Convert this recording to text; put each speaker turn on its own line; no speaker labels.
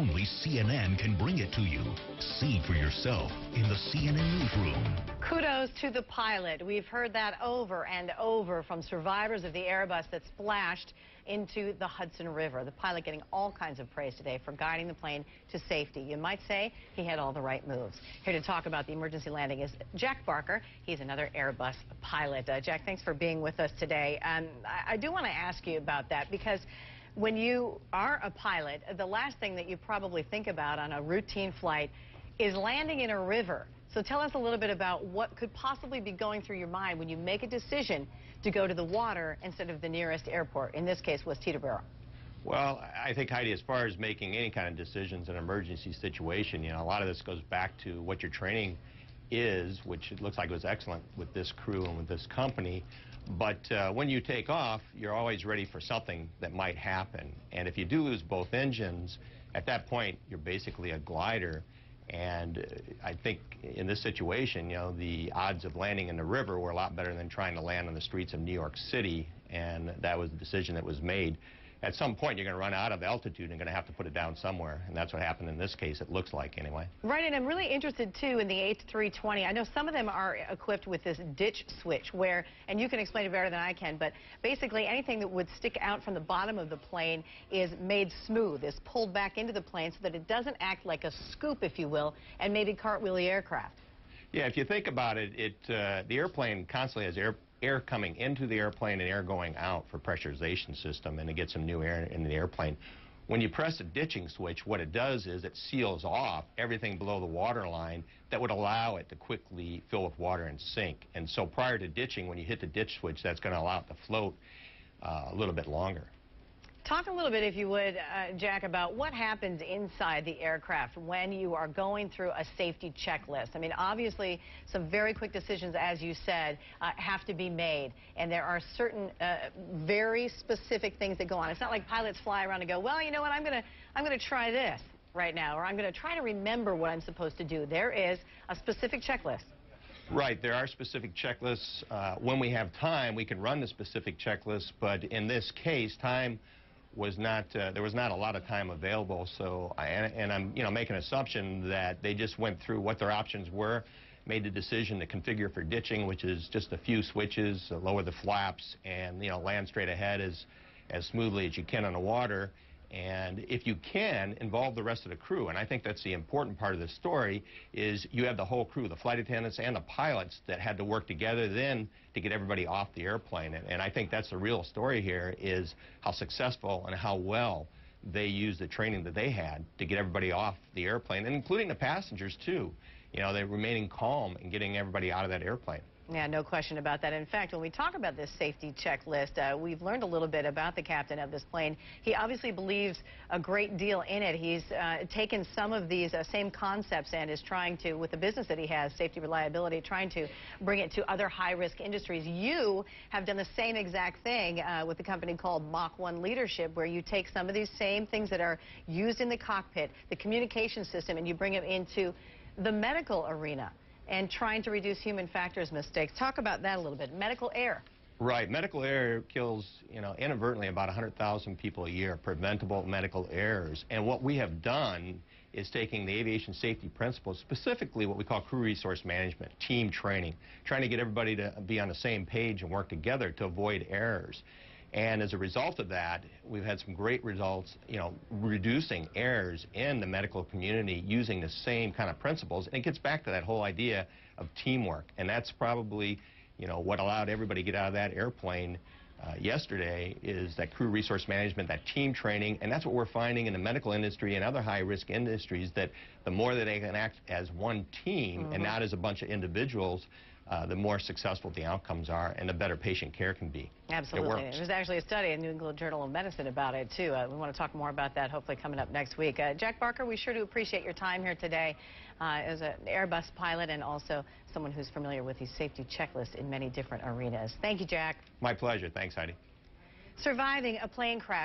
only CNN can bring it to you. See for yourself in the CNN newsroom.
Kudos to the pilot. We've heard that over and over from survivors of the Airbus that splashed into the Hudson River. The pilot getting all kinds of praise today for guiding the plane to safety. You might say he had all the right moves. Here to talk about the emergency landing is Jack Barker. He's another Airbus pilot. Jack, thanks for being with us today. I do want to ask you about that because when you are a pilot, the last thing that you probably think about on a routine flight is landing in a river. So tell us a little bit about what could possibly be going through your mind when you make a decision to go to the water instead of the nearest airport. In this case was Teterboro.
Well, I think, Heidi, as far as making any kind of decisions in an emergency situation, a lot of this goes back to what your training is, which it looks like it was excellent with this crew and with this company. But when you take off, you're always ready for something that might happen. And if you do lose both engines, at that point, you're basically a glider. And I think in this situation, the odds of landing in the river were a lot better than trying to land on the streets of New York City. And that was the decision that was made. At some point, you're going to run out of altitude and going to have to put it down somewhere. And that's what happened in this case, it looks like, anyway.
Right, and I'm really interested, too, in the A320. I know some of them are equipped with this ditch switch where, and you can explain it better than I can, but basically anything that would stick out from the bottom of the plane is made smooth, is pulled back into the plane so that it doesn't act like a scoop, if you will, and maybe cartwheel the aircraft. Yeah,
if you think about it, the airplane constantly has air coming into the airplane and air going out for pressurization system, and to get some new air in the airplane. When you press a ditching switch, what it does is it seals off everything below the water line that would allow it to quickly fill with water and sink. And so prior to ditching, when you hit the ditch switch, that's going to allow it to float a little bit longer.
Talk a little bit, if you would, Jack, about what happens inside the aircraft when you are going through a safety checklist. I mean, obviously, some very quick decisions, as you said, have to be made. And there are certain very specific things that go on. It's not like pilots fly around and go, well, you know what, I'm going to try this right now, or I'm going to try to remember what I'm supposed to do. There is a specific checklist.
Right, there are specific checklists. When we have time, we can run the specific checklist, but in this case, time was not, there was not a lot of time available, so, and I'm, making an assumption that they just went through what their options were, made the decision to configure for ditching, which is just a few switches, lower the flaps, and, land straight ahead as smoothly as you can on the water. And if you can, involve the rest of the crew. And I think that's the important part of the story, is you have the whole crew, the flight attendants and the pilots, that had to work together then to get everybody off the airplane. And I think that's the real story here, is how successful and how well they used the training that they had to get everybody off the airplane, and including the passengers, too. They're remaining calm and getting everybody out of that airplane.
Yeah, no question about that. In fact, when we talk about this safety checklist, we've learned a little bit about the captain of this plane. He obviously believes a great deal in it. He's taken some of these same concepts and is trying to, with the business that he has, safety, reliability, trying to bring it to other high-risk industries. You have done the same exact thing with a company called Mach One Leadership, where you take some of these same things that are used in the cockpit, the communication system, and you bring them into the medical arena and trying to reduce human factors mistakes. Talk about that a little bit. Medical error.
Right. Medical error kills, inadvertently about 100,000 people a year, preventable medical errors. And what we have done is taking the aviation safety principles, specifically what we call crew resource management, team training, trying to get everybody to be on the same page and work together to avoid errors. And as a result of that, we've had some great results, reducing errors in the medical community using the same kind of principles. And it gets back to that whole idea of teamwork. And that's probably, what allowed everybody to get out of that airplane yesterday, is that crew resource management, that team training. And that's what we're finding in the medical industry and other high-risk industries, that the more that they can act as one team and not as a bunch of individuals, the more successful the outcomes are and the better patient care can be.
Absolutely. There's actually a study in New England Journal of Medicine about it, too. We want to talk more about that, hopefully, coming up next week. Jack Barker, we sure do appreciate your time here today as an Airbus pilot and also someone who's familiar with these safety checklists in many different arenas. Thank you, Jack.
My pleasure. Thanks, Heidi.
Surviving a plane crash.